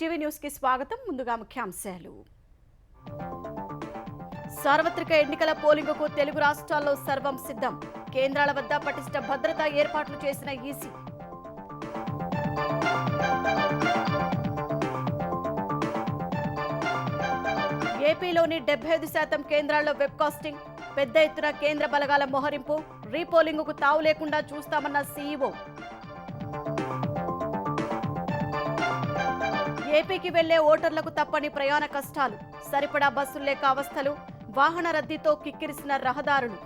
ETV news కి స్వాగతం. ముందుగా ముఖ్యాంశాలు. సార్వత్రిక ఎన్నికల పోలింగుకు తెలుగు రాష్ట్రాల్లో సర్వం సిద్ధం. కేంద్రాల వద్ద పటిష్ట భద్రతా ఏర్పాట్లు చేసిన ఈసీ. ఏపీలోని 75% కేంద్రాల్లో వెబ్కాస్టింగ్. పెద్ద ఎత్తున కేంద్ర బలగాల మోహరింపు. రీపోలింగుకు తావు లేకుండా చూస్తామన్న సీఈఓ. ఏపీకి వెళ్లే ఓటర్లకు తప్పని ప్రయాణ కష్టాలు. సరిపడా బస్సులు లేక అవస్థలు. వాహన రద్దీతో కిక్కిరిసిన రహదారులు.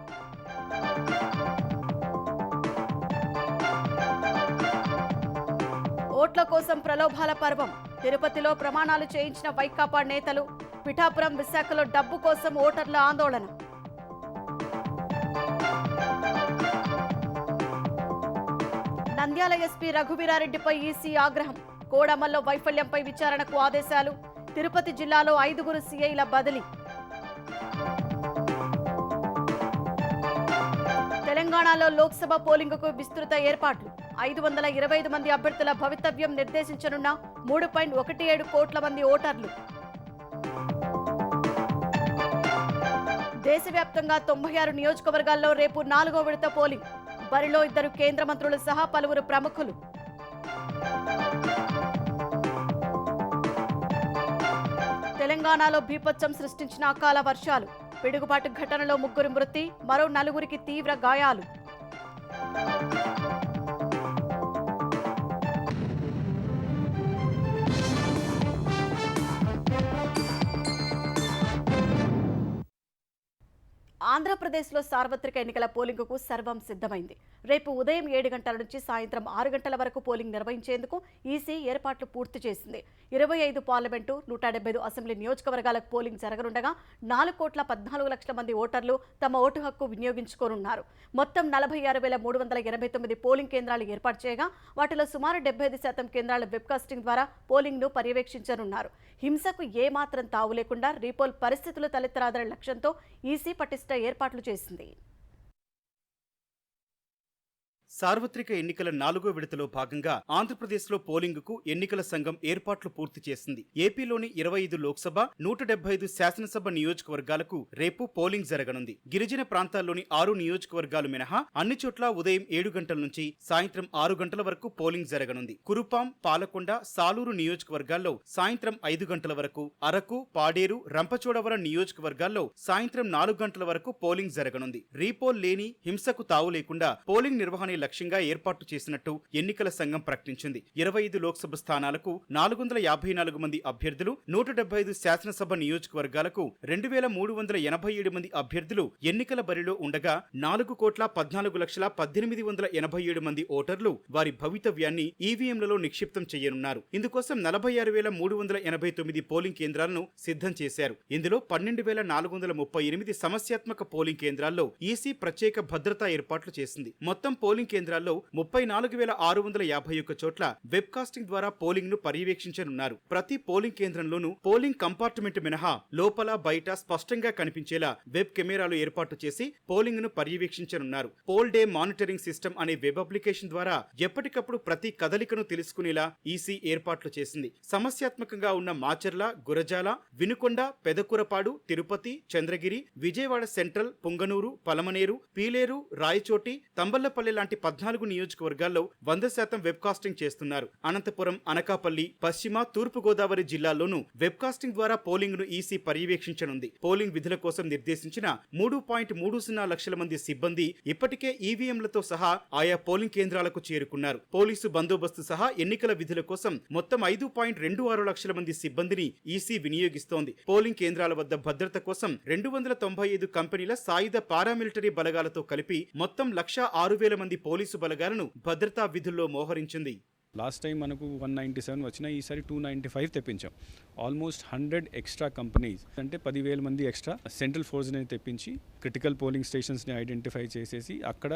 ఓట్ల కోసం ప్రలోభాల పర్వం. తిరుపతిలో ప్రమాణాలు చేయించిన వైకాపా నేతలు. పిఠాపురం, విశాఖలో డబ్బు కోసం ఓటర్ల ఆందోళన. నంద్యాల ఎస్పీ రఘువీరారెడ్డిపై ఈసీ ఆగ్రహం. కోడమల్లో వైఫల్యంపై విచారణకు ఆదేశాలు. తిరుపతి జిల్లాలో 5 సీఐల బదిలీ. తెలంగాణలో లోక్సభ పోలింగుకు విస్తృత ఏర్పాట్లు. 525 మంది అభ్యర్థుల భవితవ్యం నిర్దేశించనున్న 3.17 కోట్ల మంది ఓటర్లు. దేశవ్యాప్తంగా 96 నియోజకవర్గాల్లో రేపు 4వ విడత పోలింగ్. బరిలో 2 కేంద్ర మంత్రులు సహా పలువురు ప్రముఖులు. తెలంగాణలో బీభత్సం సృష్టించిన అకాల వర్షాలు. పిడుగుపాటు ఘటనలో 3 మృతి, మరో 4 తీవ్ర గాయాలు. ఆంధ్రప్రదేశ్లో సార్వత్రిక ఎన్నికల పోలింగుకు సర్వం సిద్ధమైంది. రేపు ఉదయం 7 గంటల నుంచి సాయంత్రం 6 గంటల వరకు పోలింగ్ నిర్వహించేందుకు ఈసీ ఏర్పాట్లు పూర్తి చేసింది. 25 పార్లమెంటు, 175 అసెంబ్లీ నియోజకవర్గాలకు పోలింగ్ జరగనుండగా 4,14,00,000 మంది ఓటర్లు తమ ఓటు హక్కు వినియోగించుకోనున్నారు. మొత్తం 46,389 పోలింగ్ కేంద్రాలు ఏర్పాటు చేయగా వాటిలో సుమారు 75% కేంద్రాల వెబ్కాస్టింగ్ ద్వారా పోలింగ్ను పర్యవేక్షించనున్నారు. హింసకు ఏమాత్రం తావు లేకుండా రీపోల్ పరిస్థితులు తలెత్తరాదనే లక్ష్యంతో ఈసీ పటిష్ట ఏర్పాట్లు చేసింది. సార్వత్రిక ఎన్నికల 4వ విడతలో భాగంగా ఆంధ్రప్రదేశ్లో పోలింగుకు ఎన్నికల సంఘం ఏర్పాట్లు పూర్తి చేసింది. ఏపీలోని 25 లోక్సభ, 175 శాసనసభ నియోజకవర్గాలకు రేపు పోలింగ్ జరగనుంది. గిరిజన ప్రాంతాల్లోని 6 నియోజకవర్గాలు మినహా అన్ని చోట్ల ఉదయం 7 గంటల నుంచి సాయంత్రం 6 గంటల వరకు పోలింగ్ జరగనుంది. కురుపాం, పాలకొండ, సాలూరు నియోజకవర్గాల్లో సాయంత్రం 5 గంటల వరకు, అరకు, పాడేరు, రంపచోడవరం నియోజకవర్గాల్లో సాయంత్రం 4 గంటల వరకు పోలింగ్ జరగనుంది. రీపోల్ లేని, హింసకు తావు లేకుండా పోలింగ్ నిర్వహణ లక్ష్యంగా ఏర్పాటు చేసినట్టు ఎన్నికల సంఘం ప్రకటించింది. 25 లోక్సభ స్థానాలకు 454 మంది అభ్యర్థులు, 175 శాసనసభ నియోజకవర్గాలకు 2,387 మంది అభ్యర్థులు ఎన్నికల బరిలో ఉండగా 4,14,18,87 మంది ఓటర్లు వారి భవితవ్యాన్ని ఈవీఎంలలో నిక్షిప్తం చేయనున్నారు. ఇందుకోసం 46,389 పోలింగ్ కేంద్రాలను సిద్ధం చేశారు. ఇందులో 12,438 సమస్యాత్మక పోలింగ్ కేంద్రాల్లో ఈసీ ప్రత్యేక భద్రతా ఏర్పాట్లు చేసింది. మొత్తం పోలింగ్ కేంద్రాల్లో 34,651 చోట్ల వెబ్కాస్టింగ్ ద్వారా పోలింగ్ ను పర్యవేక్షించనున్నారు. ప్రతి పోలింగ్ కేంద్రంలోనూ పోలింగ్ కంపార్ట్మెంట్ మినహా లోపల బయట స్పష్టంగా కనిపించేలా వెబ్ కెమెరాలు ఏర్పాటు చేసి పోలింగ్ ను పర్యవేక్షించనున్నారు. పోల్ డే మానిటరింగ్ సిస్టమ్ అనే వెబ్ అప్లికేషన్ ద్వారా ఎప్పటికప్పుడు ప్రతి కదలికను తెలుసుకునేలా ఈసీ ఏర్పాట్లు చేసింది. సమస్యాత్మకంగా ఉన్న మాచర్ల, గురజాల, వినుకొండ, పెదకూరపాడు, తిరుపతి, చంద్రగిరి, విజయవాడ సెంట్రల్, పుంగనూరు, పలమనేరు, పీలేరు, రాయచోటి, తంబళ్లపల్లి లాంటి 14 నియోజకవర్గాల్లో 100% వెబ్కాస్టింగ్ చేస్తున్నారు. అనంతపురం, అనకాపల్లి, పశ్చిమ, తూర్పు గోదావరి జిల్లాల్లోనూ వెబ్కాస్టింగ్ ద్వారా పోలింగ్ ను ఈసీ పర్యవేక్షించనుంది. పోలింగ్ విధుల కోసం నిర్దేశించిన 3.30 లక్షల మంది సిబ్బంది ఇప్పటికే ఈవీఎంలతో సహా ఆయా పోలింగ్ కేంద్రాలకు చేరుకున్నారు. పోలీసు బందోబస్తు సహా ఎన్నికల విధుల కోసం మొత్తం 5.26 లక్షల మంది సిబ్బందిని ఈసీ వినియోగిస్తోంది. పోలింగ్ కేంద్రాల వద్ద భద్రత కోసం 295 కంపెనీల సాయుధ పారామిలిటరీ బలగాలతో కలిపి మొత్తం 1,06,000 మంది పోలీసు బలగాలను భద్రతా విధుల్లో మోహరించింది. లాస్ట్ టైం మనకు 197 వచ్చినా ఈసారి 295 తెప్పించాం. ఆల్మోస్ట్ 100 ఎక్స్ట్రా కంపెనీస్ అంటే 10,000 మంది ఎక్స్ట్రా సెంట్రల్ ఫోర్స్ని తెప్పించి క్రిటికల్ పోలింగ్ స్టేషన్స్ని ఐడెంటిఫై చేసేసి అక్కడ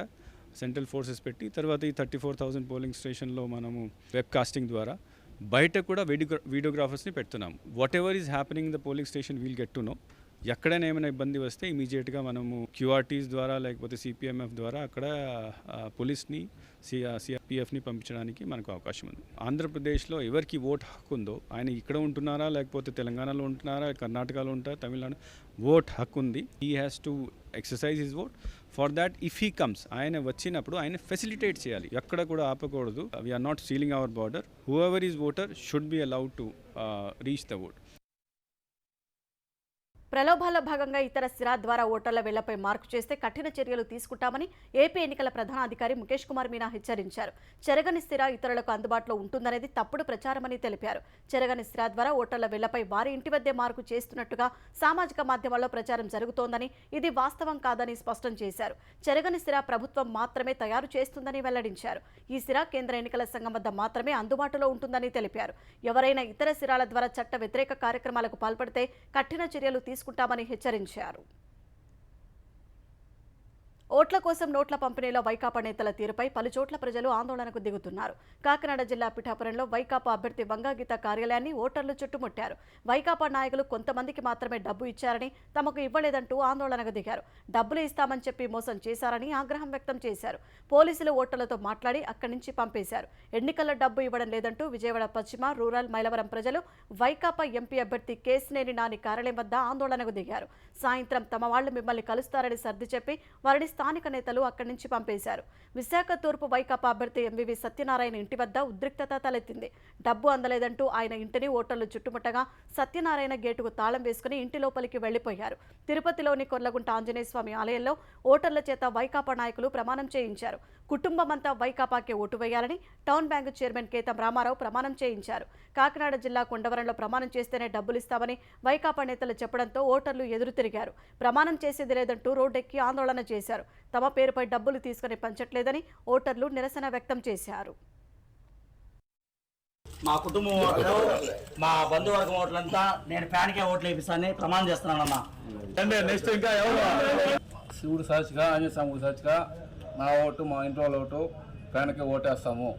సెంట్రల్ ఫోర్సెస్ పెట్టి తర్వాత ఈ 34,000 పోలింగ్ స్టేషన్లో మనము వెబ్కాస్టింగ్ ద్వారా బయట కూడా వీడియోగ్రాఫర్స్ని పెడుతున్నాం. What ever is happening in the polling station we'll get to know. ఎక్కడైనా ఏమైనా ఇబ్బంది వస్తే ఇమీడియట్గా మనము క్యూఆర్టీస్ ద్వారా లేకపోతే సిపిఎంఎఫ్ ద్వారా అక్కడ పోలీస్ని సిఆర్పిఎఫ్ని పంపించడానికి మనకు అవకాశం ఉంది. ఆంధ్రప్రదేశ్లో ఎవరికి ఓట్ హక్కు ఉందో, ఆయన ఇక్కడ ఉంటున్నారా లేకపోతే తెలంగాణలో ఉంటున్నారా, కర్ణాటకలో ఉంటారా, తమిళనాడు, ఓట్ హక్కు ఉంది. He has to exercise his vote. For that if he comes, ఆయన వచ్చినప్పుడు ఆయన ఫెసిలిటేట్ చేయాలి, ఎక్కడ కూడా ఆపకూడదు. We are not sealing our border. Whoever is voter should be allowed to reach the vote. ప్రలోభాల్లో భాగంగా ఇతర సిరా ద్వారా ఓటర్ల వేళ్లపై మార్కు చేస్తే కఠిన చర్యలు తీసుకుంటామని ఏపీ ఎన్నికల ప్రధానాధికారి ముఖేష్ కుమార్ మీనా హెచ్చరించారు. చెరగని సిరా ఇతరులకు అందుబాటులో ఉంటుందనేది తప్పుడు ప్రచారమని తెలిపారు. చెరగని సిరా ద్వారా ఓటర్ల వేళ్లపై వారి ఇంటి వద్దే మార్కు చేస్తున్నట్టుగా సామాజిక మాధ్యమాల్లో ప్రచారం జరుగుతోందని, ఇది వాస్తవం కాదని స్పష్టం చేశారు. చెరగని సిరా ప్రభుత్వం మాత్రమే తయారు చేస్తుందని వెల్లడించారు. ఈ సిరా కేంద్ర ఎన్నికల సంఘం వద్ద మాత్రమే అందుబాటులో ఉంటుందని తెలిపారు. ఎవరైనా ఇతర సిరాల ద్వారా చట్ట వ్యతిరేక కార్యక్రమాలకు పాల్పడితే కఠిన చర్యలు తీసుకుంటామని హెచ్చరించారు. ఓట్ల కోసం నోట్ల పంపిణీలో వైకాపా నేతల తీరుపై పలుచోట్ల ప్రజలు ఆందోళనకు దిగుతున్నారు. కాకినాడ జిల్లా పిఠాపురంలో వైకాపా అభ్యర్థి వంగాగీత కార్యాలయాన్ని ఓటర్లు చుట్టుముట్టారు. వైకాపా నాయకులు కొంతమందికి మాత్రమే డబ్బు ఇచ్చారని, తమకు ఇవ్వలేదంటూ ఆందోళనకు దిగారు. డబ్బులు ఇస్తామని చెప్పి మోసం చేశారని ఆగ్రహం వ్యక్తం చేశారు. పోలీసులు ఓటర్లతో మాట్లాడి అక్కడి నుంచి పంపేశారు. ఎన్నికల్లో డబ్బు ఇవ్వడం లేదంటూ విజయవాడ పశ్చిమ, రూరల్, మైలవరం ప్రజలు వైకాపా ఎంపీ అభ్యర్థి కేశినేని నాని కార్యాలయం వద్ద ఆందోళనకు దిగారు. సాయంత్రం తమ వాళ్లు మిమ్మల్ని కలుస్తారని సర్ది చెప్పి వారిని స్థానిక నేతలు అక్కడి నుంచి పంపేశారు. విశాఖ తూర్పు వైకాపా అభ్యర్థి ఎంవివి సత్యనారాయణ ఇంటి వద్ద ఉద్రిక్తత తలెత్తింది. డబ్బు అందలేదంటూ ఆయన ఇంటిని ఓటర్లు చుట్టుముట్టగా సత్యనారాయణ గేటుకు తాళం వేసుకుని ఇంటి లోపలికి వెళ్లిపోయారు. తిరుపతిలోని కొర్లగుంట ఆంజనేయ స్వామి ఆలయంలో ఓటర్ల చేత వైకాపా నాయకులు ప్రమాణం చేయించారు. కుటుంబమంతా వైకాపాకే ఓటు వేయాలని town bank chairman Ketham Ramarao ప్రమాణం చేయించారు. కాకినాడ జిల్లా కొండవరంలో ప్రమాణం చేస్తేనే డబ్బులు ఇస్తామని వైకాపా నేతలు చెప్పడంతో ఓటర్లు ఎదురు తిరిగారు. ప్రమాణం చేసేది లేదంటూ రోడ్డెక్కి ఆందోళన చేశారు. తమ పేరుపై డబ్బులు తీసుకుని పంచట్లేదని ఓటర్లు నిరసన వ్యక్తం చేశారు. మా కుటుంబం ఓట్లు, మా బంధువర్గం ఓట్లంతా నేను ఫ్యాన్కే ఓట్లు వేపిస్తానని ప్రమాణం చేస్తున్నానమ్మా. నెక్స్ట్ ఇంకా ఎవరు శివుడు సాక్షిగా, ఆంజనేయ స్వామి సాక్షిగా నా ఓటు, మా ఇంటి వాళ్ళ ఓటు ఫ్యాన్కే ఓటేస్తాము.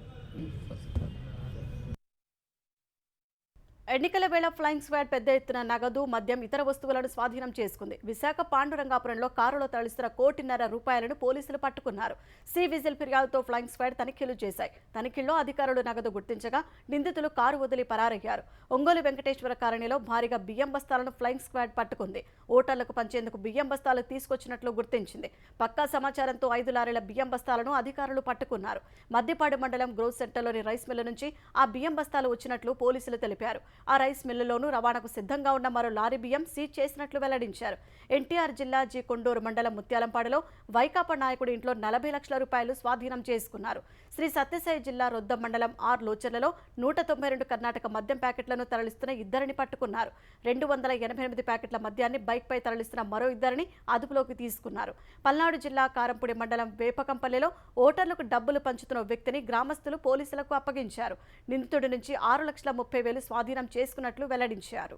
ఎన్నికల వేళ ఫ్లయింగ్ స్క్వాడ్ పెద్ద ఎత్తున నగదు, మద్యం, ఇతర వస్తువులను స్వాధీనం చేసుకుంది. విశాఖ పాండురంగాపురంలో కారులో తరలిస్తున్న ₹1.5 పోలీసులు పట్టుకున్నారు. సి విజిల్ ఫిర్యాదుతో ఫ్లయింగ్ స్క్వాడ్ తనిఖీలు చేశాయి. తనిఖీల్లో అధికారులు నగదు గుర్తించగా నిందితులు కారు వదిలి పరారయ్యారు. ఒంగోలు వెంకటేశ్వర కాలనీలో భారీగా బియ్యం బస్తాలను ఫ్లయింగ్ స్క్వాడ్ పట్టుకుంది. ఓటర్లకు పంచేందుకు బియ్యం బస్తాలు తీసుకొచ్చినట్లు గుర్తించింది. పక్కా సమాచారంతో 5 లారీల బియ్యం బస్తాలను అధికారులు పట్టుకున్నారు. మద్దిపాడు మండలం గ్రోవ్ సెంటర్లోని రైస్ మిల్లు నుంచి ఆ బియ్యం బస్తాలు వచ్చినట్లు పోలీసులు తెలిపారు. ఆ రైస్ మిల్లులోనూ రవాణాకు సిద్ధంగా ఉన్న మరో లారీ బియ్యం సీజ్ చేసినట్లు వెల్లడించారు. ఎన్టీఆర్ జిల్లా జి కొండూరు మండలం ముత్యాలంపాడులో వైకాపా నాయకుడి ఇంట్లో ₹40 లక్షల స్వాధీనం చేసుకున్నారు. శ్రీ సత్యసాయి జిల్లా రొద్దం మండలం ఆర్ లోచర్లలో 192 కర్ణాటక మద్యం ప్యాకెట్లను తరలిస్తున్న ఇద్దరిని పట్టుకున్నారు. 288 ప్యాకెట్ల మద్యాన్ని బైక్పై తరలిస్తున్న మరో ఇద్దరిని అదుపులోకి తీసుకున్నారు. పల్నాడు జిల్లా కారంపూడి మండలం వేపకంపల్లిలో ఓటర్లకు డబ్బులు పంచుతున్న వ్యక్తిని గ్రామస్తులు పోలీసులకు అప్పగించారు. నిందితుడి నుంచి ₹6,30,000 స్వాధీనం చేసుకున్నట్లు వెల్లడించారు.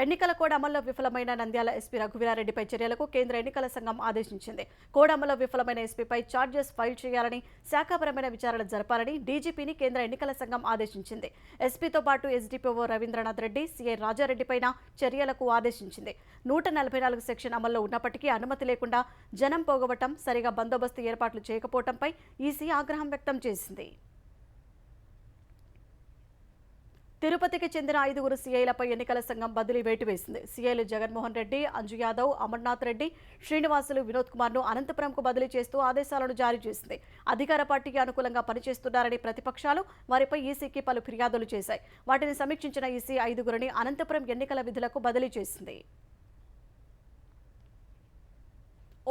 ఎన్నికల కోడ్ అమల్లో విఫలమైన నంద్యాల ఎస్పీ రఘువీరారెడ్డిపై చర్యలకు కేంద్ర ఎన్నికల సంఘం ఆదేశించింది. కోడ్ అమల్లో విఫలమైన ఎస్పీపై ఛార్జెస్ ఫైల్ చేయాలని, శాఖాపరమైన విచారణ జరపాలని డీజీపీని కేంద్ర ఎన్నికల సంఘం ఆదేశించింది. ఎస్పీతో పాటు ఎస్డీపీఓ రవీంద్రనాథ్ రెడ్డి, సీఐ రాజారెడ్డిపైన చర్యలకు ఆదేశించింది. 144 సెక్షన్ అమల్లో ఉన్నప్పటికీ అనుమతి లేకుండా జనం పోగొట్టడం, సరిగా బందోబస్తు ఏర్పాట్లు చేయకపోవడంపై ఈసీ ఆగ్రహం వ్యక్తం చేసింది. తిరుపతికి చెందిన 5 సీఐలపై ఎన్నికల సంఘం బదిలీ వేటు వేసింది. సీఐలు జగన్మోహన్ రెడ్డి, అంజు యాదవ్, అమర్నాథ్ రెడ్డి, శ్రీనివాసులు, వినోద్ కుమార్ను అనంతపురంకు బదిలీ చేస్తూ ఆదేశాలను జారీ చేసింది. అధికార పార్టీకి అనుకూలంగా పనిచేస్తున్నారని ప్రతిపక్షాలు వారిపై ఈసీకి పలు ఫిర్యాదులు చేశాయి. వాటిని సమీక్షించిన ఈసీ 5 అనంతపురం ఎన్నికల విధులకు బదిలీ చేసింది.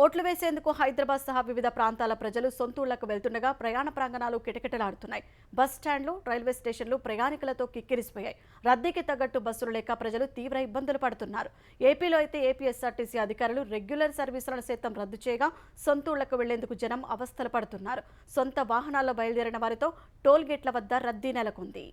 ఓట్లు వేసేందుకు హైదరాబాద్ సహా వివిధ ప్రాంతాల ప్రజలు సొంతూళ్లకు వెళ్తుండగా ప్రయాణ ప్రాంగణాలు కిటకిటలాడుతున్నాయి. బస్ స్టాండ్లు, రైల్వే స్టేషన్లు ప్రయాణికులతో కిక్కిరిసిపోయాయి. రద్దీకి తగ్గట్టు బస్సులు లేక ప్రజలు తీవ్ర ఇబ్బందులు పడుతున్నారు. ఏపీలో అయితే ఏపీఎస్ఆర్టీసీ అధికారులు రెగ్యులర్ సర్వీసులను సైతం రద్దు చేయగా సొంతూళ్లకు వెళ్లేందుకు జనం అవస్థలు పడుతున్నారు. సొంత వాహనాల్లో బయలుదేరిన వారితో టోల్ గేట్ల వద్ద రద్దీ నెలకొంది.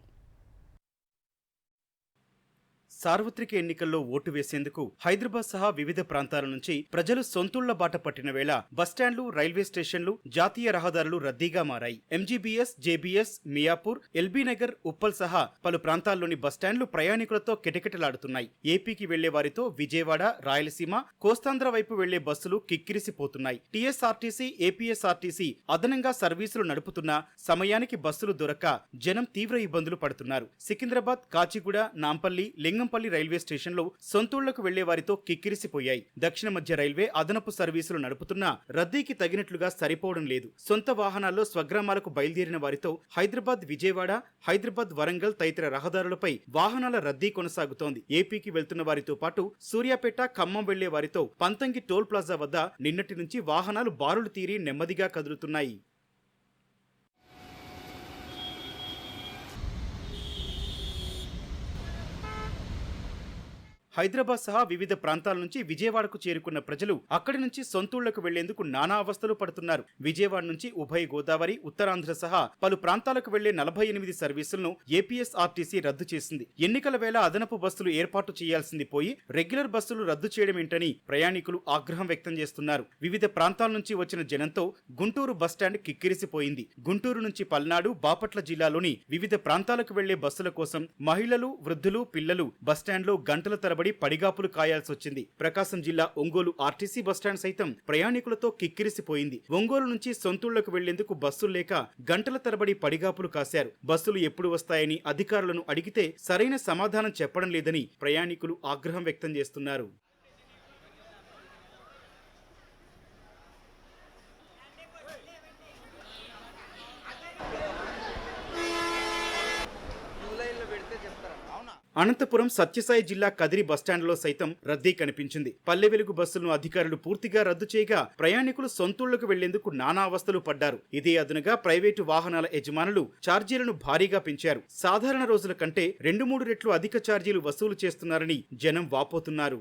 సార్వత్రిక ఎన్నికల్లో ఓటు వేసేందుకు హైదరాబాద్ సహా వివిధ ప్రాంతాల నుంచి ప్రజలు సొంతూళ్ల బాట పట్టిన వేళ బస్టాండ్లు, రైల్వే స్టేషన్లు, జాతీయ రహదారులు రద్దీగా మారాయి. MGBS, JBS, Miyapur, LB Nagar, Uppal సహా పలు ప్రాంతాల్లోని బస్టాండ్లు ప్రయాణికులతో కిటకిటలాడుతున్నాయి. ఏపీకి వెళ్లే వారితో విజయవాడ, రాయలసీమ, కోస్తాంధ్ర వైపు వెళ్లే బస్సులు కిక్కిరిసిపోతున్నాయి. టీఎస్ఆర్టీసీ, ఏపీఎస్ఆర్టీసీ అదనంగా సర్వీసులు నడుపుతున్నా సమయానికి బస్సులు దొరక్క జనం తీవ్ర ఇబ్బందులు పడుతున్నారు. సికింద్రాబాద్, కాచిగూడ, నాంపల్లి, లింగంపల్లి రైల్వే స్టేషన్లో సొంతూళ్లకు వెళ్లే వారితో కిక్కిరిసిపోయాయి. దక్షిణ మధ్య రైల్వే అదనపు సర్వీసులు నడుపుతున్నా రద్దీకి తగినట్లుగా సరిపోవడం లేదు. సొంత వాహనాల్లో స్వగ్రామాలకు బయలుదేరిన వారితో హైదరాబాద్, విజయవాడ, హైదరాబాద్, వరంగల్ తదితర రహదారులపై వాహనాల రద్దీ కొనసాగుతోంది. ఏపీకి వెళ్తున్న వారితో పాటు సూర్యాపేట, ఖమ్మం వెళ్లే వారితో పంతంగి టోల్ ప్లాజా వద్ద నిన్నటి నుంచి వాహనాలు బారులు తీరి నెమ్మదిగా కదులుతున్నాయి. హైదరాబాద్ సహా వివిధ ప్రాంతాల నుంచి విజయవాడకు చేరుకున్న ప్రజలు అక్కడి నుంచి సొంతూళ్లకు వెళ్లేందుకు నానా అవస్థలు పడుతున్నారు. విజయవాడ నుంచి ఉభయ గోదావరి, ఉత్తరాంధ్ర సహా పలు ప్రాంతాలకు వెళ్లే 48 సర్వీసులను ఏపీఎస్ఆర్టీసీ రద్దు చేసింది. ఎన్నికల వేళ అదనపు బస్సులు ఏర్పాటు చేయాల్సింది పోయి రెగ్యులర్ బస్సులు రద్దు చేయడమేంటని ప్రయాణికులు ఆగ్రహం వ్యక్తం చేస్తున్నారు. వివిధ ప్రాంతాల నుంచి వచ్చిన జనంతో గుంటూరు బస్టాండ్ కిక్కిరిసిపోయింది. గుంటూరు నుంచి పల్నాడు, బాపట్ల జిల్లాలోని వివిధ ప్రాంతాలకు వెళ్లే బస్సుల కోసం మహిళలు, వృద్ధులు, పిల్లలు బస్టాండ్లో గంటల తరబడి పడిగాపులు కాయాల్సి వచ్చింది. ప్రకాశం జిల్లా ఒంగోలు ఆర్టీసీ బస్టాండ్ సైతం ప్రయాణికులతో కిక్కిరిసిపోయింది. ఒంగోలు నుంచి సొంతూళ్లకు వెళ్లేందుకు బస్సులు లేక గంటల తరబడి పడిగాపులు కాశారు. బస్సులు ఎప్పుడు వస్తాయని అధికారులను అడిగితే సరైన సమాధానం చెప్పడం లేదని ప్రయాణికులు ఆగ్రహం వ్యక్తం చేస్తున్నారు. అనంతపురం సత్యసాయి జిల్లా కదిరి బస్టాండ్లో సైతం రద్దీ కనిపించింది. పల్లె వెలుగు బస్సులను అధికారులు పూర్తిగా రద్దు చేయగా ప్రయాణికులు సొంతూళ్లకు వెళ్లేందుకు నానా అవస్థలు పడ్డారు. ఇదే అదునుగా ప్రైవేటు వాహనాల యజమానులు ఛార్జీలను భారీగా పెంచారు. సాధారణ రోజుల కంటే 2-3 రెట్లు అధిక ఛార్జీలు వసూలు చేస్తున్నారని జనం వాపోతున్నారు.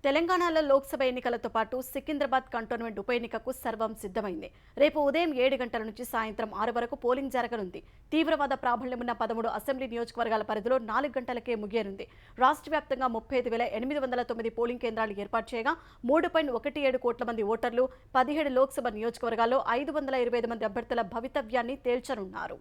తెలంగాణలో లోక్సభ ఎన్నికలతో పాటు సికింద్రాబాద్ కంటోన్మెంట్ ఉప ఎన్నికకు సర్వం సిద్ధమైంది. రేపు ఉదయం 7 గంటల నుంచి సాయంత్రం 6 వరకు పోలింగ్ జరగనుంది. తీవ్రవాద ప్రాబల్యమున్న 13 అసెంబ్లీ నియోజకవర్గాల పరిధిలో 4 గంటలకే ముగియనుంది. రాష్ట్ర వ్యాప్తంగా 35,809 పోలింగ్ కేంద్రాలు ఏర్పాటు చేయగా 3.17 కోట్ల మంది ఓటర్లు 17 లోక్సభ నియోజకవర్గాల్లో 525 మంది అభ్యర్థుల భవితవ్యాన్ని తేల్చనున్నారు.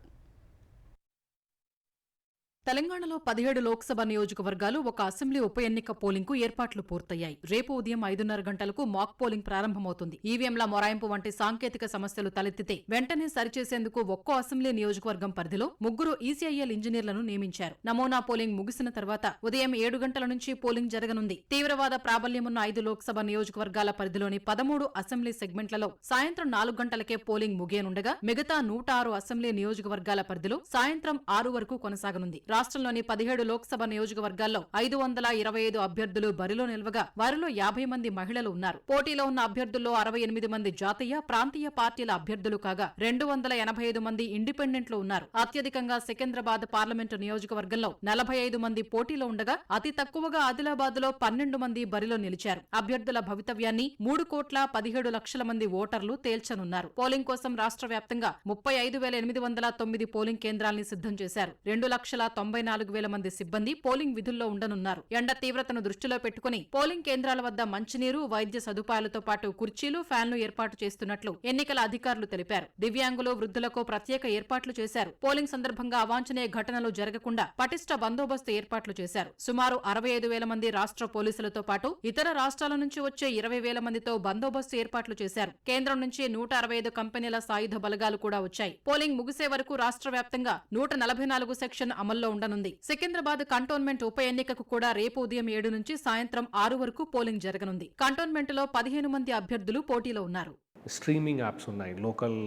తెలంగాణలో 17 లోక్సభ నియోజకవర్గాలు, ఒక అసెంబ్లీ ఉప ఎన్నిక పోలింగ్కు ఏర్పాట్లు పూర్తయ్యాయి. రేపు ఉదయం 5:30 గంటలకు మాక్ పోలింగ్ ప్రారంభమవుతుంది. ఈవీఎంల మొరాయింపు వంటి సాంకేతిక సమస్యలు తలెత్తితే వెంటనే సరిచేసేందుకు ఒక్కో అసెంబ్లీ నియోజకవర్గం పరిధిలో 3 ఈసీఐఎల్ ఇంజనీర్లను నియమించారు. నమూనా పోలింగ్ ముగిసిన తర్వాత ఉదయం 7 గంటల నుంచి పోలింగ్ జరగనుంది. తీవ్రవాద ప్రాబల్యమున్న 5 లోక్సభ నియోజకవర్గాల పరిధిలోని 13 అసెంబ్లీ సెగ్మెంట్లలో సాయంత్రం 4 గంటలకే పోలింగ్ ముగియనుండగా మిగతా 106 అసెంబ్లీ నియోజకవర్గాల పరిధిలో సాయంత్రం 6 వరకు కొనసాగనుంది. రాష్ట్రంలోని 17 లోక్సభ నియోజకవర్గాల్లో 525 అభ్యర్థులు బరిలో నిలవగా వారిలో 50 మంది మహిళలు ఉన్నారు. పోటీలో ఉన్న అభ్యర్థుల్లో 68 మంది జాతీయ, ప్రాంతీయ పార్టీల అభ్యర్థులు కాగా 285 మంది ఇండిపెండెంట్లు ఉన్నారు. అత్యధికంగా సికింద్రాబాద్ పార్లమెంటు నియోజకవర్గంలో 45 మంది పోటీలో ఉండగా అతి తక్కువగా ఆదిలాబాద్ లో 12 మంది బరిలో నిలిచారు. అభ్యర్థుల భవితవ్యాన్ని 3,17 లక్షల మంది ఓటర్లు తేల్చనున్నారు. పోలింగ్ కోసం రాష్ట్ర వ్యాప్తంగా 35,809 పోలింగ్ కేంద్రాల్ని సిద్ధం చేశారు. 2,94,000 మంది సిబ్బంది పోలింగ్ విధుల్లో ఉండనున్నారు. ఎండ తీవ్రతను దృష్టిలో పెట్టుకుని పోలింగ్ కేంద్రాల వద్ద మంచినీరు, వైద్య సదుపాయాలతో పాటు కుర్చీలు, ఫ్యాన్లు ఏర్పాటు చేస్తున్నట్లు ఎన్నికల అధికారులు తెలిపారు. దివ్యాంగులు, వృద్ధులకు ప్రత్యేక ఏర్పాట్లు చేశారు. పోలింగ్ సందర్భంగా అవాంఛనీయ ఘటనలు జరగకుండా పటిష్ట బందోబస్తు ఏర్పాట్లు చేశారు. సుమారు 65,000 మంది రాష్ట్ర పోలీసులతో పాటు ఇతర రాష్ట్రాల నుంచి వచ్చే 20,000 మందితో బందోబస్తు ఏర్పాట్లు చేశారు. కేంద్రం నుంచి 165 కంపెనీల సాయుధ బలగాలు కూడా వచ్చాయి. పోలింగ్ ముగిసే వరకు రాష్ట్ర వ్యాప్తంగా 144 సెక్షన్ అమల్లో ఉండనుంది. సికింద్రాబాద్ కంటోన్మెంట్ ఉప ఎన్నికకు కూడా రేపు ఉదయం 7 నుంచి సాయంత్రం 6 వరకు పోలింగ్ జరగనుంది. కంటోన్మెంట్లో 15 మంది అభ్యర్థులు పోటీలో ఉన్నారు. స్ట్రీమింగ్ యాప్స్ ఉన్నాయి, లోకల్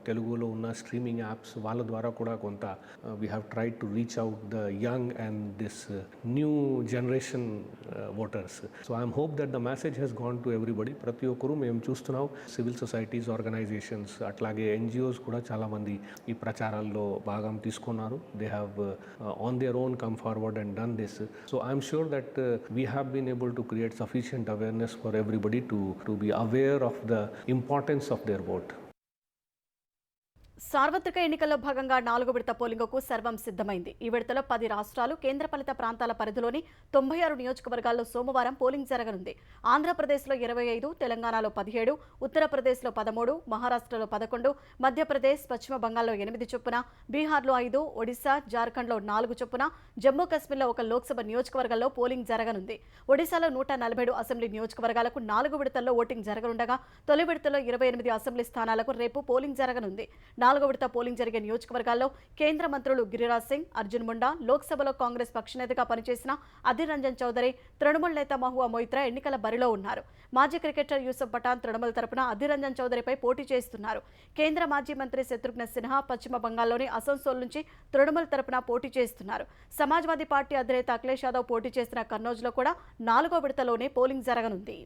తెలుగులో ఉన్న స్ట్రీమింగ్ యాప్స్ వాళ్ళ ద్వారా కూడా కొంత we have tried to reach out the young and this new generation voters. So I'm hope that the message has gone to everybody. ప్రతి ఒక్కరూ మేము చూస్తున్నాం, సివిల్ సొసైటీస్, ఆర్గనైజేషన్స్, అట్లాగే ఎన్జిఓస్ కూడా చాలామంది ఈ ప్రచారాల్లో భాగం తీసుకున్నారు. They have on their own come forward and done this. So I'm sure that we have been able to create sufficient awareness for everybody to be aware of the importance of their vote. సార్వత్రిక ఎన్నికల్లో భాగంగా 4వ విడత పోలింగుకు సర్వం సిద్ధమైంది. ఈ విడతలో 10 రాష్ట్రాలు, కేంద్రపాలిత ప్రాంతాల పరిధిలోని 96 నియోజకవర్గాల్లో సోమవారం పోలింగ్ జరగనుంది. ఆంధ్రప్రదేశ్లో 25, తెలంగాణలో 17, ఉత్తరప్రదేశ్లో 13, మహారాష్ట్రలో 11, మధ్యప్రదేశ్, పశ్చిమ బంగాల్లో 8 చొప్పున, బీహార్లో 5, ఒడిశా, జార్ఖండ్లో 4 చొప్పున, జమ్మూ కశ్మీర్లో 1 లోక్సభ నియోజకవర్గంలో పోలింగ్ జరగనుంది. ఒడిశాలో 147 అసెంబ్లీ నియోజకవర్గాలకు 4 విడతల్లో ఓటింగ్ జరగనుండగా తొలి విడతలో 28 అసెంబ్లీ స్థానాలకు రేపు పోలింగ్ జరగనుంది. 4వ విడత పోలింగ్ జరిగే నియోజకవర్గాల్లో కేంద్ర మంత్రులు గిరిరాజ్ సింగ్, అర్జున్ ముండా, లోక్సభలో కాంగ్రెస్ పక్షనేతగా పనిచేసిన అధీర్ రంజన్ చౌదరి, తృణమూల్ నేత మహువా మొయిత్రా ఎన్నికల బరిలో ఉన్నారు. మాజీ క్రికెటర్ యూసఫ్ పఠాన్ తృణమూల్ తరపున అధీర్ రంజన్ చౌదరిపై పోటీ చేస్తున్నారు. కేంద్ర మాజీ మంత్రి శత్రుఘ్న సిన్హా పశ్చిమ బంగాల్లోని అసన్సోల్ నుంచి తృణమూల్ తరపున పోటీ చేస్తున్నారు. సమాజ్వాదీ పార్టీ అధినేత అఖిలేష్ యాదవ్ పోటీ చేసిన కన్నౌజ్లో కూడా 4వ విడతలోనే పోలింగ్ జరగనుంది.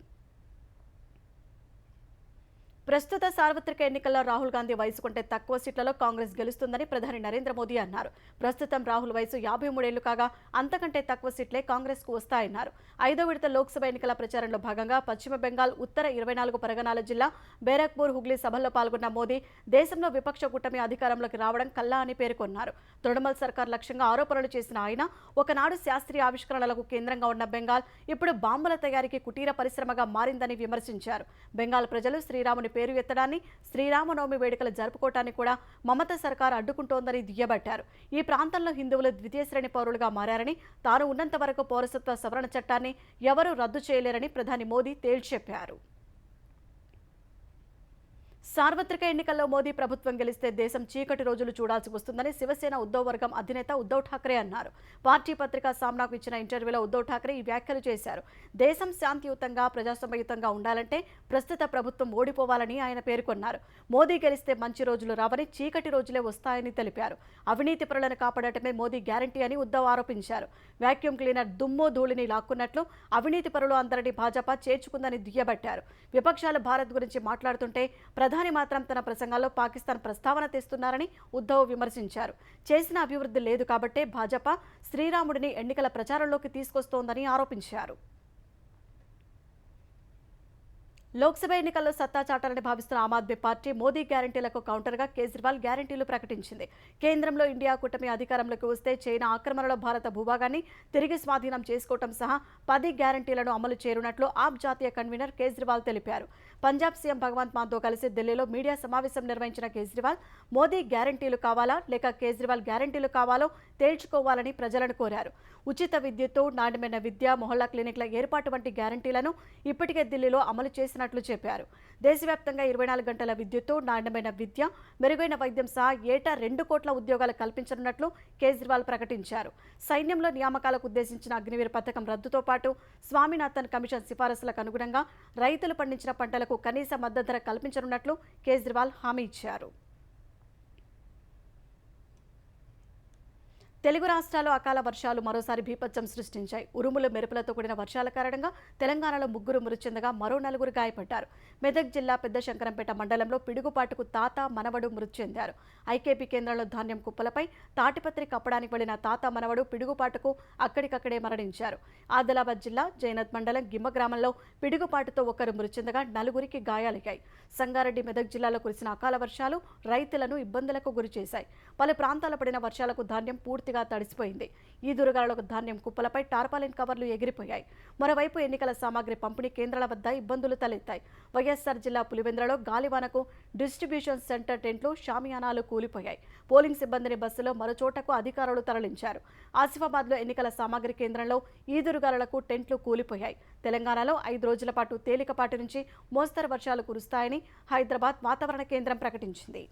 ప్రస్తుత సార్వత్రిక ఎన్నికల్లో రాహుల్ గాంధీ వయసు కంటే తక్కువ సీట్లలో కాంగ్రెస్ గెలుస్తుందని ప్రధాని నరేంద్ర మోదీ అన్నారు. ప్రస్తుతం రాహుల్ వయసు 53 ఏళ్లు కాగా అంతకంటే తక్కువ సీట్లే కాంగ్రెస్ కు వస్తాయన్నారు. 5వ విడత లోక్సభ ఎన్నికల ప్రచారంలో భాగంగా పశ్చిమ బెంగాల్ ఉత్తర 24 పరగనాల జిల్లా బేరక్పూర్, హుగ్లీ సభల్లో పాల్గొన్న మోదీ దేశంలో విపక్ష కూటమి అధికారంలోకి రావడం కల్లా అని పేర్కొన్నారు. తృణమూల్ సర్కార్ లక్ష్యంగా ఆరోపణలు చేసిన ఆయన ఒకనాడు శాస్త్రీయ ఆవిష్కరణలకు కేంద్రంగా ఉన్న బెంగాల్ ఇప్పుడు బాంబుల తయారీకి కుటీర పరిశ్రమగా మారిందని విమర్శించారు. బెంగాల్ ప్రజలు శ్రీరాముని పేరు ఎత్తడాన్ని, శ్రీరామనవమి వేడుకలు జరుపుకోవటాన్ని కూడా మమతా సర్కార్ అడ్డుకుంటోందని దుయ్యబట్టారు. ఈ ప్రాంతంలో హిందువులు ద్వితీయ శ్రేణి పౌరులుగా మారారని, తాను ఉన్నంత వరకు పౌరసత్వ సవరణ చట్టాన్ని ఎవరూ రద్దు చేయలేరని ప్రధాని మోదీ తేల్చెప్పారు. సార్వత్రిక ఎన్నికల్లో మోదీ ప్రభుత్వం గెలిస్తే దేశం చీకటి రోజులు చూడాల్సి వస్తుందని శివసేన ఉద్ధవ్ వర్గం అధినేత ఉద్ధవ్ ఠాక్రే అన్నారు. పార్టీ పత్రిక సామ్నాకు ఇచ్చిన ఇంటర్వ్యూలో ఉద్ధవ్ ఠాక్రే ఈ వ్యాఖ్యలు చేశారు. దేశం శాంతియుతంగా, ప్రజాస్వామ్యయుతంగా ఉండాలంటే ప్రస్తుత ప్రభుత్వం ఓడిపోవాలని ఆయన పేర్కొన్నారు. మోదీ గెలిస్తే మంచి రోజులు రావని, చీకటి రోజులే వస్తాయని తెలిపారు. అవినీతి పరులను కాపాడటమే మోదీ గ్యారంటీ అని ఉద్ధవ్ ఆరోపించారు. వాక్యూమ్ క్లీనర్ దుమ్ము ధూళిని లాక్కున్నట్లు అవినీతి పరులు అందరినీ భాజపా చేర్చుకుందని దుయ్యబట్టారు. విపక్షాలు భారత్ గురించి మాట్లాడుతుంటే ప్రధాని మాత్రం తన ప్రసంగాల్లో పాకిస్తాన్ ప్రస్తావన తెస్తున్నారని ఉద్ధవ్ విమర్శించారు. చేసిన అభివృద్ధి లేదు కాబట్టే భాజపా శ్రీరాముడిని ఎన్నికల ప్రచారంలోకి తీసుకొస్తోందని ఆరోపించారు. లోక్సభ ఎన్నికల్లో సత్తా చాటాలని భావిస్తున్న ఆమ్ ఆద్మీ పార్టీ మోదీ గ్యారంటీలకు కౌంటర్గా కేజ్రీవాల్ గ్యారంటీలు ప్రకటించింది. కేంద్రంలో ఇండియా కూటమి అధికారంలోకి వస్తే చైనా ఆక్రమణలో భారత భూభాగాన్ని తిరిగి స్వాధీనం చేసుకోవడం సహా 10 గ్యారంటీలను అమలు చేయనున్నట్లు ఆప్ జాతీయ కన్వీనర్ కేజ్రీవాల్ తెలిపారు. పంజాబ్ సీఎం భగవంత్ మాన్తో కలిసి ఢిల్లీలో మీడియా సమావేశం నిర్వహించిన కేజ్రీవాల్ మోదీ గ్యారంటీలు కావాలా లేక కేజ్రీవాల్ గ్యారంటీలు కావాలో తేల్చుకోవాలని ప్రజలను కోరారు. ఉచిత విద్యుత్తు, నాణ్యమైన విద్య, మొహల్లా క్లినిక్ల ఏర్పాటు వంటి గ్యారంటీలను ఇప్పటికే ఢిల్లీలో అమలు చేసినట్లు చెప్పారు. దేశవ్యాప్తంగా 24 గంటల విద్యుత్తు, నాణ్యమైన విద్య, మెరుగైన వైద్యం సహా ఏటా 2 కోట్ల ఉద్యోగాలు కల్పించనున్నట్లు కేజ్రీవాల్ ప్రకటించారు. సైన్యంలో నియామకాలకు ఉద్దేశించిన అగ్నివీర్ పథకం రద్దుతో పాటు స్వామినాథన్ కమిషన్ సిఫారసులకు అనుగుణంగా రైతులు పండించిన పంటలకు కనీస మద్దతు ధర కల్పించనున్నట్లు కేజ్రీవాల్ హామీ ఇచ్చారు. తెలుగు రాష్ట్రాల్లో అకాల వర్షాలు మరోసారి బీభత్సం సృష్టించాయి. ఉరుములు మెరుపులతో కూడిన వర్షాల కారణంగా తెలంగాణలో 3 మృతి చెందగా మరో 4 గాయపడ్డారు. మెదక్ జిల్లా పెద్ద శంకరంపేట మండలంలో పిడుగుపాటుకు తాత, మనవడు మృతి చెందారు. ఐకేపీ కేంద్రంలో ధాన్యం కుప్పలపై తాటిపత్రి కప్పడానికి వెళ్లిన తాత, మనవడు పిడుగుపాటుకు అక్కడికక్కడే మరణించారు. ఆదిలాబాద్ జిల్లా జైనత్ మండలం గిమ్మ గ్రామంలో పిడుగుపాటుతో 1 మృతి చెందగా 4 గాయాలయ్యాయి. సంగారెడ్డి, మెదక్ జిల్లాలో కురిసిన అకాల వర్షాలు రైతులను ఇబ్బందులకు గురిచేశాయి. పలు ప్రాంతాల పడిన వర్షాలకు ధాన్యం పూర్తిగా తడిసిపోయింది. ఈ దుర్గాలకు ధాన్యం కుప్పలపై టార్పాలిన్ కవర్లు ఎగిరిపోయాయి. మరోవైపు ఎన్నికల సామాగ్రి పంపిణీ కేంద్రాల వద్ద ఇబ్బందులు తలెత్తాయి. వైఎస్ఆర్ జిల్లా పులివెందులలో గాలివానకు డిస్ట్రిబ్యూషన్ సెంటర్ టెంట్లు, షామియానాలు కూలిపోయాయి. పోలింగ్ సిబ్బందిని బస్సులో మరో చోటకు అధికారులు తరలించారు. ఆసిఫాబాద్లో ఎన్నికల సామాగ్రి కేంద్రంలో ఈదురుగాలులకు టెంట్లు కూలిపోయాయి. తెలంగాణలో 5 రోజుల పాటు తేలికపాటి నుంచి మోస్తరు వర్షాలు కురుస్తాయని హైదరాబాద్ వాతావరణ కేంద్రం ప్రకటించింది.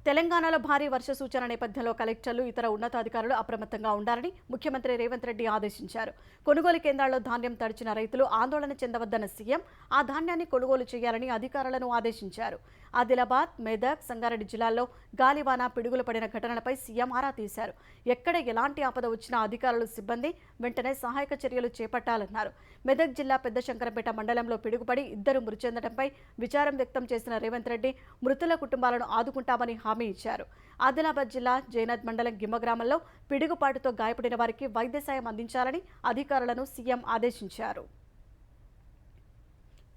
తెలంగాణలో భారీ వర్ష సూచన నేపథ్యంలో కలెక్టర్లు, ఇతర ఉన్నతాధికారులు అప్రమత్తంగా ఉండాలని ముఖ్యమంత్రి రేవంత్ రెడ్డి ఆదేశించారు. కొనుగోలు కేంద్రాల్లో ధాన్యం తడిచిన రైతులు ఆందోళన చెందవద్దన్న సీఎం ఆ ధాన్యాన్ని కొనుగోలు చేయాలని అధికారులను ఆదేశించారు. ఆదిలాబాద్, మెదక్, సంగారెడ్డి జిల్లాల్లో గాలివాన, పిడుగులు పడిన ఘటనలపై సీఎం ఆరా తీశారు. ఎక్కడ ఎలాంటి ఆపద వచ్చినా అధికారులు, సిబ్బంది వెంటనే సహాయక చర్యలు చేపట్టాలన్నారు. మెదక్ జిల్లా పెద్ద శంకరంపేట మండలంలో పిడుగుపడి 2 మృతి చెందడంపై విచారం వ్యక్తం చేసిన రేవంత్ రెడ్డి మృతుల కుటుంబాలను ఆదుకుంటామని హామీ ఇచ్చారు. ఆదిలాబాద్ జిల్లా జైనత్ మండలం గిమ్మ గ్రామంలో పిడుగుపాటుతో గాయపడిన వారికి వైద్య సాయం అందించాలని అధికారులను సీఎం ఆదేశించారు.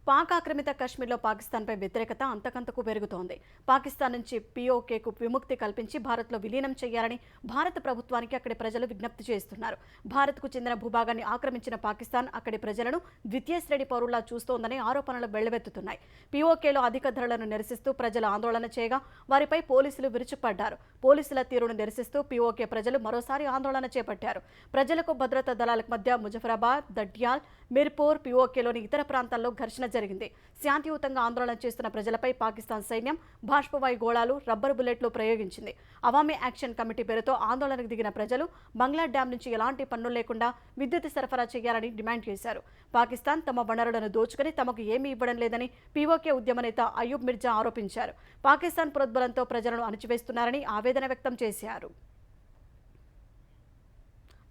పాక్ ఆక్రమిత కశ్మీర్లో పాకిస్తాన్పై వ్యతిరేకత అంతకంతకు పెరుగుతోంది. పాకిస్తాన్ నుంచి పీఓకేకు విముక్తి కల్పించి భారత్లో విలీనం చేయాలని భారత ప్రభుత్వానికి అక్కడి ప్రజలు విజ్ఞప్తి చేస్తున్నారు. భారత్కు చెందిన భూభాగాన్ని ఆక్రమించిన పాకిస్తాన్ అక్కడి ప్రజలను ద్వితీయ శ్రేణి పౌరుల్లా చూస్తోందనే ఆరోపణలు వెళ్లవెత్తుతున్నాయి. పీఓకేలో అధిక ధరలను నిరసిస్తూ ప్రజలు ఆందోళన చేయగా వారిపై పోలీసులు విరుచుకుపడ్డారు. పోలీసుల తీరును నిరసిస్తూ పీఓకే ప్రజలు మరోసారి ఆందోళన చేపట్టారు. ప్రజలకు భద్రతా దళాలకు మధ్య ముజఫరాబాద్, దడ్యాల్, మిర్పూర్, పీఓకేలోని ఇతర ప్రాంతాల్లో ఘర్షణ జరిగింది. శాంతియుతంగా ఆందోళన చేస్తున్న ప్రజలపై పాకిస్తాన్ సైన్యం బాష్పవాయు గోళాలు, రబ్బరు బుల్లెట్లు ప్రయోగించింది. అవామీ యాక్షన్ కమిటీ పేరుతో ఆందోళనకు దిగిన ప్రజలు బంగ్లా డ్యాం నుంచి ఎలాంటి పన్నులు లేకుండా విద్యుత్ సరఫరా చేయాలని డిమాండ్ చేశారు. పాకిస్తాన్ తమ వనరులను దోచుకుని తమకు ఏమీ ఇవ్వడం లేదని పీఓకే ఉద్యమ నేత అయూబ్ మిర్జా ఆరోపించారు. పాకిస్తాన్ ప్రోద్బలంతో ప్రజలను అణచివేస్తున్నారని ఆవేదన వ్యక్తం చేశారు.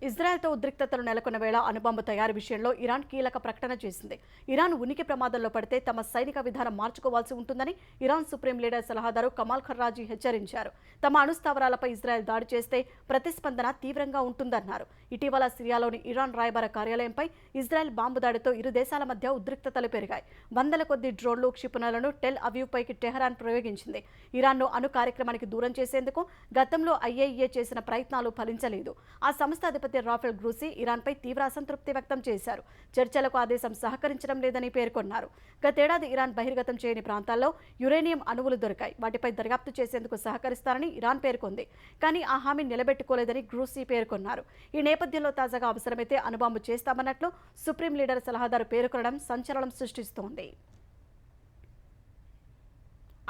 ఇజ్రాయెల్తో ఉద్రిక్తతలు నెలకొన్న వేళ అణుబాంబు తయారీ విషయంలో ఇరాన్ కీలక ప్రకటన చేసింది. ఇరాన్ ఉనికి ప్రమాదంలో పడితే తమ సైనిక విధానం మార్చుకోవాల్సి ఉంటుందని ఇరాన్ సుప్రీం లీడర్ సలహాదారు కమాల్ ఖర్రాజీ హెచ్చరించారు. తమ అణుస్థావరాలపై ఇజ్రాయెల్ దాడి చేస్తే ప్రతిస్పందన తీవ్రంగా ఉంటుందన్నారు. ఇటీవల సిరియాలోని ఇరాన్ రాయబార కార్యాలయంపై ఇజ్రాయెల్ బాంబు దాడితో ఇరు దేశాల మధ్య ఉద్రిక్తతలు పెరిగాయి. వందల కొద్ది డ్రోన్లు, క్షిపణులను టెల్ అవీవ్ పైకి టెహరాన్ ప్రయోగించింది. ఇరాన్ను అణు కార్యక్రమానికి దూరం చేసేందుకు గతంలో ఐఏఈఏ చేసిన ప్రయత్నాలు ఫలించలేదు. ఆ సంస్థ అధిపతి రాఫెల్ గ్రూసీ ఇరాన్పై తీవ్ర అసంతృప్తి వ్యక్తం చేశారు. చర్చలకు ఆ దేశం సహకరించడం లేదని పేర్కొన్నారు. గతేడాది ఇరాన్ బహిర్గతం చేయని ప్రాంతాల్లో యురేనియం అణువులు దొరికాయి. వాటిపై దర్యాప్తు చేసేందుకు సహకరిస్తారని ఇరాన్ పేర్కొంది. కానీ ఆ హామీ నిలబెట్టుకోలేదని గ్రూసీ పేర్కొన్నారు. ఈ నేపథ్యంలో తాజాగా అవసరమైతే అణుబాంబు చేస్తామన్నట్లు సుప్రీం లీడర్ సలహాదారు పేర్కొనడం సంచలనం సృష్టిస్తోంది.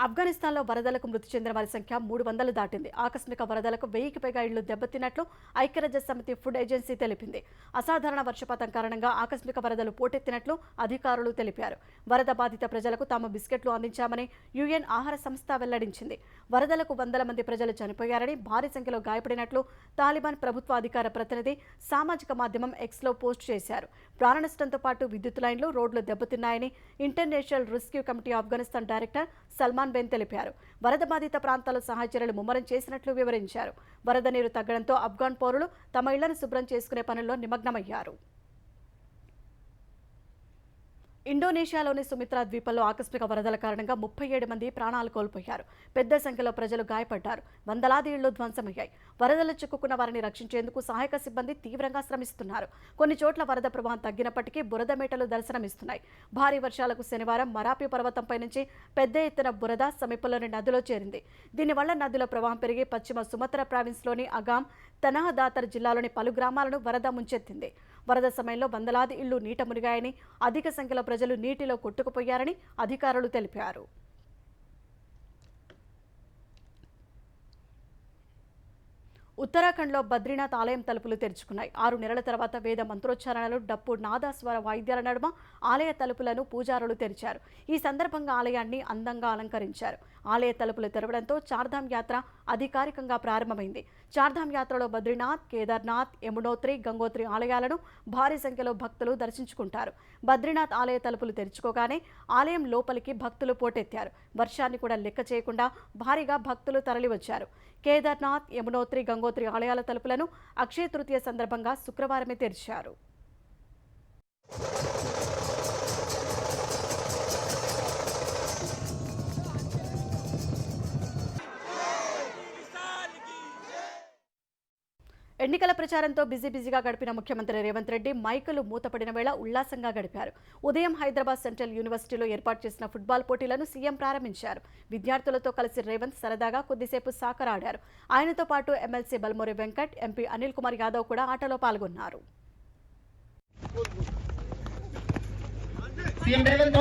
ఆఫ్ఘనిస్తాన్లో వరదలకు మృతి చెందిన వారి సంఖ్య 300 దాటింది. ఆకస్మిక వరదలకు 1000కి పైగా ఇళ్లు దెబ్బతిన్నట్లు ఐక్యరాజ్య సమితి ఫుడ్ ఏజెన్సీ తెలిపింది. అసాధారణ వర్షపాతం కారణంగా ఆకస్మిక వరదలు పోటెత్తినట్లు అధికారులు తెలిపారు. వరద బాధిత ప్రజలకు తాము బిస్కెట్లు అందించామని యుఎన్ ఆహార సంస్థ వెల్లడించింది. వరదలకు వందల మంది ప్రజలు చనిపోయారని, భారీ సంఖ్యలో గాయపడినట్లు తాలిబాన్ ప్రభుత్వ అధికార ప్రతినిధి సామాజిక మాధ్యమం ఎక్స్లో పోస్ట్ చేశారు. ప్రాణ నష్టంతో పాటు విద్యుత్ లైన్లు, రోడ్లు దెబ్బతిన్నాయని international rescue committee Afghanistan director Salman Ben తెలిపారు. వరద బాధిత ప్రాంతాల సహాయ చర్యలు ముమ్మరం చేసినట్లు వివరించారు. వరద నీరు తగ్గడంతో ఆఫ్ఘాన్ పౌరులు తమ ఇళ్లను శుభ్రం చేసుకునే పనుల్లో నిమగ్నమయ్యారు. ఇండోనేషియాలోని సుమిత్రా ద్వీపంలో ఆకస్మిక వరదల కారణంగా 37 మంది ప్రాణాలు కోల్పోయారు. పెద్ద సంఖ్యలో ప్రజలు గాయపడ్డారు. వందలాది ఇళ్లు ధ్వంసమయ్యాయి. వరదలు చిక్కుకున్న వారిని రక్షించేందుకు సహాయక సిబ్బంది తీవ్రంగా శ్రమిస్తున్నారు. కొన్ని చోట్ల వరద ప్రవాహం తగ్గినప్పటికీ బురద మేటలు దర్శనమిస్తున్నాయి. భారీ వర్షాలకు శనివారం మరాపి పర్వతంపై నుంచి పెద్ద ఎత్తున బురద సమీపంలోని నదిలో చేరింది. దీనివల్ల నదిలో ప్రవాహం పెరిగి పశ్చిమ సుమత్రా ప్రావిన్స్లోని అగాం, తనహ దాతర్ జిల్లాలోని పలు గ్రామాలను వరద ముంచెత్తింది. వరద సమయంలో వందలాది ఇళ్లు నీట మునిగాయని, అధిక సంఖ్యలో ప్రజలు నీటిలో కొట్టుకుపోయారని అధికారులు తెలిపారు. ఉత్తరాఖండ్లో బద్రీనాథ్ ఆలయం తలుపులు తెరుచుకున్నాయి. 6 నెలల తర్వాత వేద మంత్రోచ్చారణలు, డప్పు, నాదాస్వర వాయిద్యాల నడుమ ఆలయ తలుపులను పూజారులు తెరిచారు. ఈ సందర్భంగా ఆలయాన్ని అందంగా అలంకరించారు. ఆలయ తలుపులు తెరవడంతో చార్ధామ్ యాత్ర అధికారికంగా ప్రారంభమైంది. చార్ధామ్ యాత్రలో బద్రీనాథ్, కేదార్నాథ్, యమునోత్రి, గంగోత్రి ఆలయాలను భారీ సంఖ్యలో భక్తులు దర్శించుకుంటారు. బద్రీనాథ్ ఆలయ తలుపులు తెరుచుకోగానే ఆలయం లోపలికి భక్తులు పోటెత్తారు. వర్షాన్ని కూడా లెక్క చేయకుండా భారీగా భక్తులు తరలివచ్చారు. కేదార్నాథ్, యమునోత్రి, గంగోత్రి ఆలయాల తలుపులను అక్షయ తృతీయ సందర్భంగా శుక్రవారమే తెరిచారు. ఎన్నికల ప్రచారంతో బిజీగా గడిపిన ముఖ్యమంత్రి రేవంత్ రెడ్డి మైకులు మూతపడిన వేళ ఉల్లాసంగా గడిపారు. ఉదయం హైదరాబాద్ సెంట్రల్ యూనివర్సిటీలో ఏర్పాటు చేసిన ఫుట్బాల్ పోటీలను సీఎం ప్రారంభించారు. విద్యార్థులతో కలిసి రేవంత్ సరదాగా కొద్దిసేపు సాకర్ ఆడారు. ఆయనతో పాటు ఎమ్మెల్సీ బల్మూరి వెంకట్, ఎంపీ అనిల్ కుమార్ యాదవ్ కూడా ఆటలో పాల్గొన్నారు. సీఎం రేవంత్